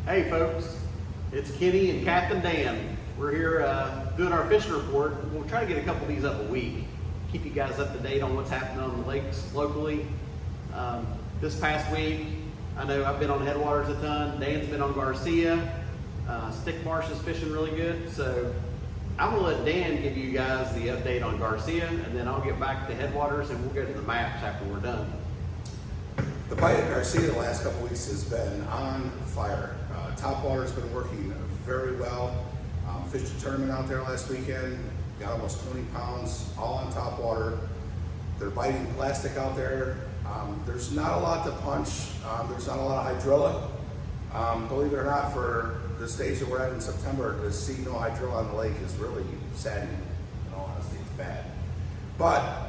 Hey folks, it's Kenny and Captain Dan. We're here doing our fishing report. We'll try to get a couple of these up a week. Keep you guys up to date on what's happening on the lakes locally. This past week, I know I've been on Headwaters a ton. Dan's been on Garcia. Stick Marsh is fishing really good. So I'm gonna let Dan give you guys the update on Garcia, and then I'll get back to Headwaters and we'll go to the maps after we're done. The bite at Garcia the last couple weeks has been on fire. Topwater's been working very well. Fished a tournament out there last weekend, got almost 20 pounds, all on topwater. They're biting plastic out there. There's not a lot to punch. There's not a lot of hydrilla. Believe it or not, for the stage that we're at in September, to see no hydrilla on the lake is really saddening. In all honesty, it's bad. But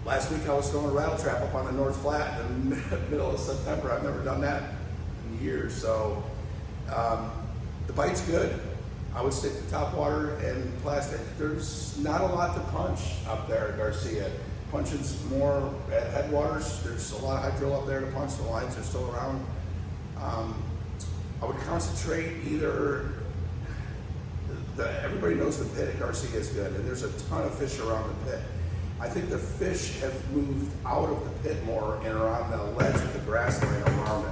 last week I was throwing a rattle trap up on the North Flat in the middle of September. I've never done that in years, so the bite's good. I would stick to topwater and plastic. There's not a lot to punch up there at Garcia. Punching's more at Headwaters. There's a lot of hydrilla up there to punch. The lines are still around. I would concentrate either, everybody knows the pit at Garcia is good, and there's a ton of fish around the pit. I think the fish have moved out of the pit more and are on the ledge of the grassland around it.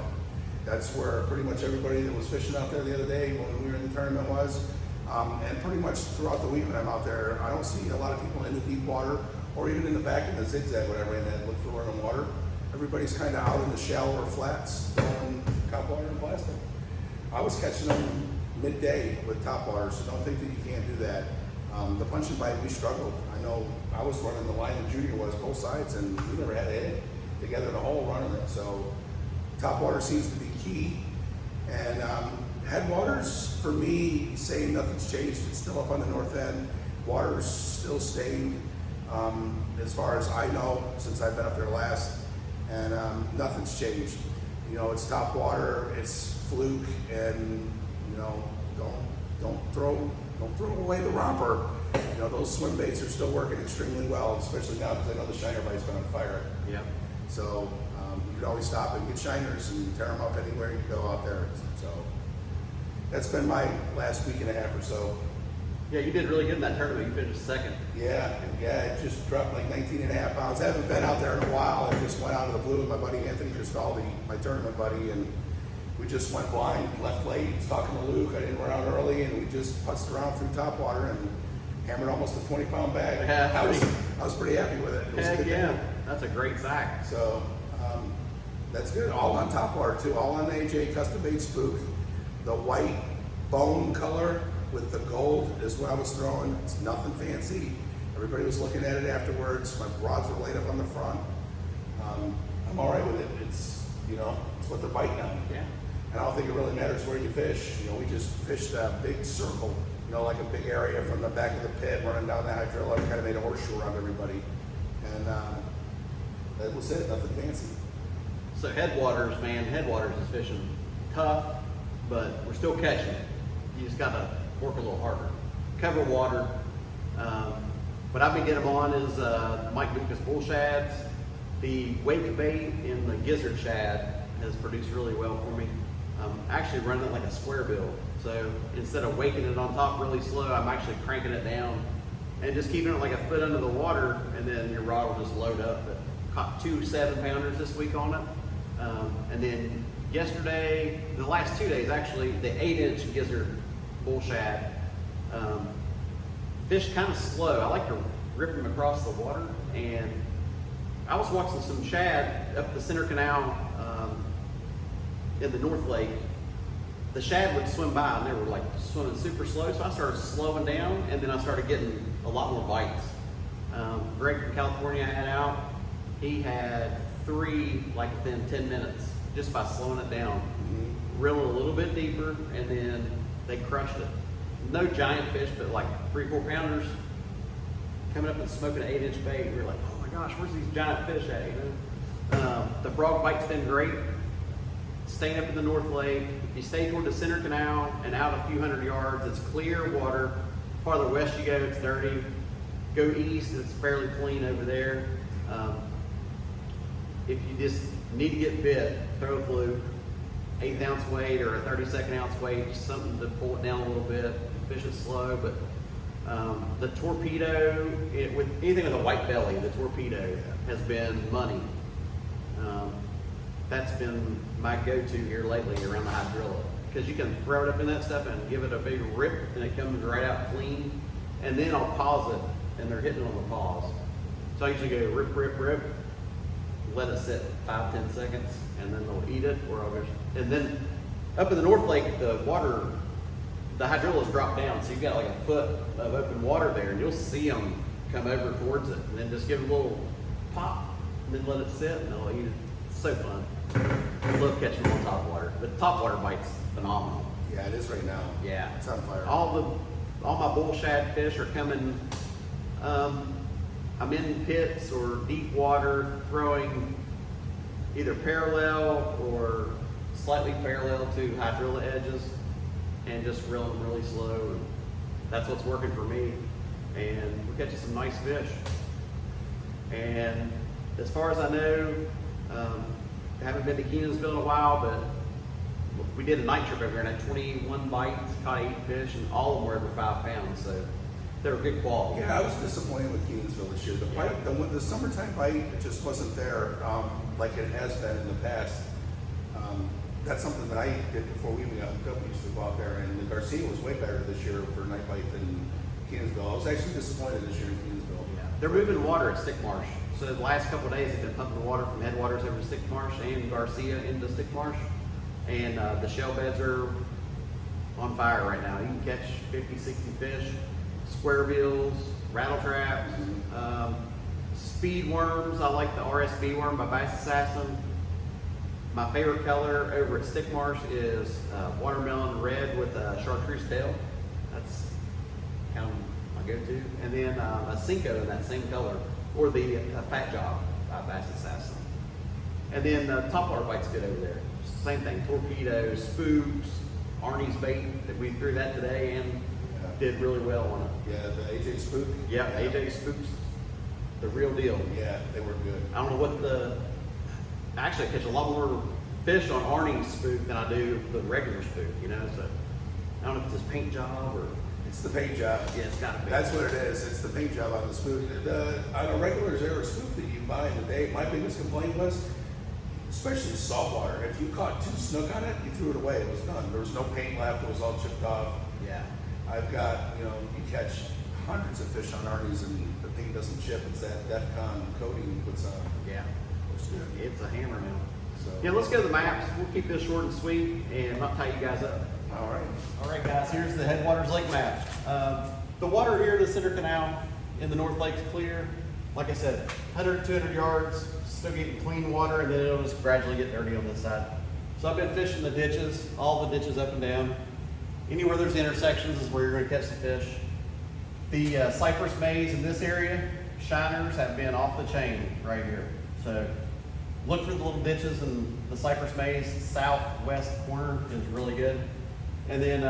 That's where pretty much everybody that was fishing out there the other day when we were in the tournament was. And pretty much throughout the week when I'm out there, I don't see a lot of people in the deep water or even in the back in the zigzag when I ran that look for running water. Everybody's kind of out in the shallower flats throwing topwater and plastic. I was catching them midday with topwater, so don't think that you can't do that. The punch and bite, we struggled. I know I was running the line, and Junior was both sides, and we never had a hit together the whole running it. So topwater seems to be key. And Headwaters, for me, saying nothing's changed. It's still up on the north end. Water's still stained, as far as I know, since I've been up there last. And nothing's changed. You know, it's topwater, it's fluke, and you know, don't throw away the romper. You know, those swim baits are still working extremely well, especially now because I know the shiner bite's been on fire. Yeah. So you can always stop and get shiners and tear them up anywhere you go out there. So that's been my last week and a half or so. Yeah, you did really good in that tournament. You finished second. Yeah, it just dropped like 19 and a half pounds. I haven't been out there in a while. I just went out of the blue with my buddy Anthony Cristaldi, my tournament buddy, and we just went blind, left late, was talking to Luke. I didn't run out early, and we just putzed around through topwater and hammered almost a 20-pound bag. Yeah, I was pretty happy with it. It was a good day. That's a great sack. So that's good. All on topwater too. All on the AJ Custom Bait Spook. The white bone color with the gold is what I was throwing. It's nothing fancy. Everybody was looking at it afterwards. My rods were laid up on the front. I'm all right with it. It's, you know, it's what they're biting on. Yeah. And I don't think it really matters where you fish. You know, we just fished a big circle, you know, like a big area from the back of the pit, running down the hydrilla, kind of made a horseshoe around everybody. And that was it, nothing fancy. So Headwaters, man, Headwaters is fishing tough, but we're still catching it. You just gotta work a little harder. Cover water. What I've been getting them on is Mike Lucas bull shads. The wake bait in the gizzard shad has produced really well for me. I'm actually running it like a square bill. So instead of waking it on top really slow, I'm actually cranking it down and just keeping it like a foot under the water, and then your rod will just load up. But caught 2 7-pounders this week on it. And then yesterday, the last 2 days actually, the 8-inch gizzard bull shad. Fish kind of slow. I like to rip them across the water, and I was watching some shad up the center canal in the North Lake. The shad would swim by and they were like swimming super slow, so I started slowing down, and then I started getting a lot more bites. Greg from California had out. He had 3 like within 10 minutes just by slowing it down. Reeling a little bit deeper, and then they crushed it. No giant fish, but like 3-4 pounders coming up and smoking an 8-inch bait. We were like, oh my gosh, where's these giant fish at? You know? The frog bite's been great. Staying up in the North Lake. If you stay toward the center canal and out a few hundred yards, it's clear water. Farther west you go, it's dirty. Go east, it's fairly clean over there. If you just need to get bit, throw a fluke. 1/8 ounce weight or a 32nd ounce weight, just something to pull it down a little bit, fish it slow. But the torpedo, with anything with a white belly, the torpedo has been money. That's been my go-to here lately around the hydrilla, because you can throw it up in that stuff and give it a big rip and it comes right out clean. And then I'll pause it and they're hitting on the pause. So I usually go rip, rip, rip, let it sit 5-10 seconds, and then they'll eat it, or I'll go. And then up in the North Lake, the water, the hydrillas drop down, so you've got like a foot of open water there, and you'll see them come over towards it, and then just give it a little pop, and then let it sit, and they'll eat it. It's so fun. I love catching them on top water. The top water bite's phenomenal. Yeah, it is right now. Yeah, It's on fire. all my bull shad fish are coming. I'm in pits or deep water, throwing either parallel or slightly parallel to hydrilla edges, and just reeling them really slow. And that's what's working for me, and we're catching some nice fish. And as far as I know, I haven't been to Kenansville in a while, but we did a night trip over there and had 21 bites, caught 8 fish, and all of them were over 5 pounds, so they were good quality. Yeah, I was disappointed with Kenansville this year. The bite, the summertime bite, it just wasn't there like it has been in the past. That's something that I did before we even got hooked up. We used to go out there, and the Garcia was way better this year for night bite than Kenansville. I was actually disappointed this year in Kenansville. Yeah. They're moving water at Stick Marsh. So the last couple of days they've been pumping water from Headwaters over to Stick Marsh and Garcia into Stick Marsh. And the shell beds are on fire right now. You can catch 50, 60 fish, square bills, rattle traps, speed worms. I like the RSB worm by Bass Assassin. My favorite color over at Stick Marsh is watermelon red with a chartreuse tail. That's kind of my go-to. And then a Cinco in that same color, or the Fat Job by Bass Assassin. And then topwater bite's good over there. Same thing, torpedo, spooks, Arnie's bait that we threw that today and did really well on it. Yeah, the AJ Spook. Yeah, AJ spooks, the real deal. Yeah, they were good. I don't know what actually I catch a lot more fish on Arnie's spook than I do the regular spook, you know, so I don't know if it's his paint job or. It's the paint job. Yeah, it's gotta be. That's what it is. It's the paint job on the spook. On a regular zero spook that you buy in the day, my biggest complaint was, especially saltwater, if you caught 2 snook on it, you threw it away. It was done. There was no paint left. It was all chipped off. Yeah. I've got, you catch hundreds of fish on Arnie's and the paint doesn't chip. It's that DEFCON coating he puts on. Yeah. Looks good. It's a hammer now. So, Yeah, let's go to the maps. We'll keep this short and sweet and not tie you guys up. all right. All right, guys, here's the Headwaters Lake map. The water here to the center canal in the North Lake's clear. Like I said, 100, 200 yards, still getting clean water, and then it'll just gradually get dirty on this side. So I've been fishing the ditches, all the ditches up and down. Anywhere there's intersections is where you're gonna catch the fish. The cypress maze in this area, shiners have been off the chain right here. So look for the little ditches in the cypress maze. Southwest corner is really good. And then,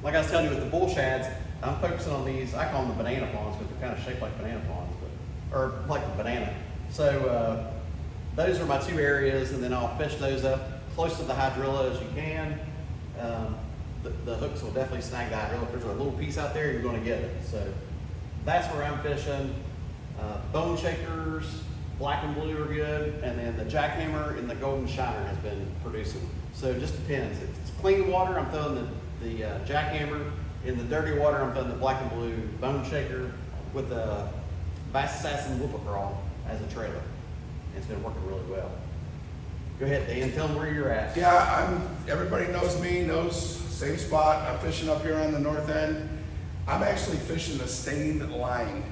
like I was telling you with the bull shads, I'm focusing on these, I call them the banana fawns because they're kind of shaped like banana fawns, or like a banana. So those are my 2 areas, and then I'll fish those up close to the hydrilla as you can. The hooks will definitely snag the hydrilla. If there's a little piece out there, you're gonna get it. So that's where I'm fishing. Bone shakers, black and blue are good, and then the jackhammer and the golden shiner has been producing. So it just depends. If it's clean water, I'm throwing the jackhammer. In the dirty water, I'm throwing the black and blue bone shaker with the Bass Assassin whoopah crawl as a trailer. It's been working really well. Go ahead, Dan, tell them where you're at. Yeah, everybody knows me, knows same spot. I'm fishing up here on the north end. I'm actually fishing the stained line.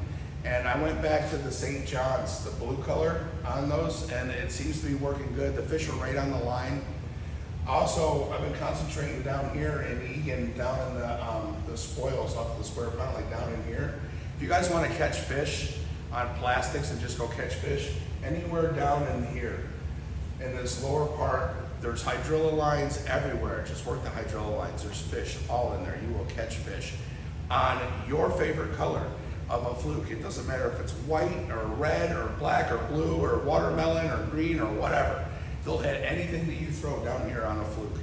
And I went back to the St. John's, the blue color on those, and it seems to be working good. The fish are right on the line. Also, I've been concentrating down here in Egan, down in the spoils off of the square pound, like down in here. If you guys want to catch fish on plastics and just go catch fish, anywhere down in here, in this lower part, there's hydrilla lines everywhere. Just work the hydrilla lines. There's fish all in there. You will catch fish on your favorite color of a fluke. It doesn't matter if it's white or red or black or blue or watermelon or green or whatever. They'll hit anything that you throw down here on a fluke.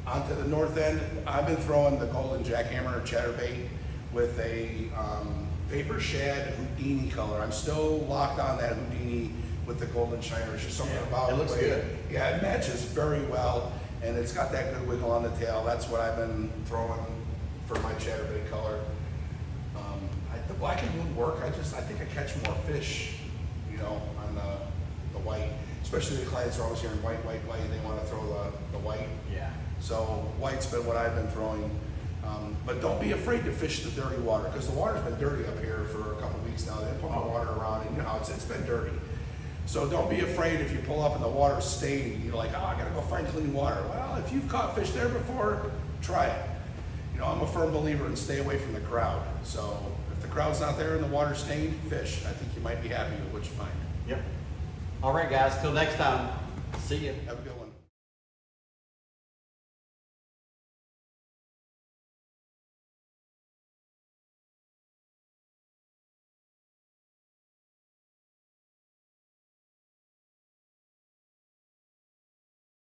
Onto the north end, I've been throwing the golden jackhammer chatterbait with a vapor shad Houdini color. I'm still locked on that Houdini with the golden shiner. It's just something about it looks good. Yeah, it matches very well, and it's got that good wiggle on the tail. That's what I've been throwing for my chatterbait color. The black and blue work. I think I catch more fish, you know, on the white. Especially the clients are always hearing white. They want to throw the white. Yeah. So white's been what I've been throwing. But don't be afraid to fish the dirty water, because the water's been dirty up here for a couple of weeks now. They've put water around, and you know how it's been dirty. So don't be afraid if you pull up and the water's stained. You're like, oh, I gotta go find clean water. Well, if you've caught fish there before, try it. You know, I'm a firm believer in stay away from the crowd. So if the crowd's not there and the water's stained, fish. I think you might be happy with what you find. Yep. All right, guys. Till next time. See you. Have a good one.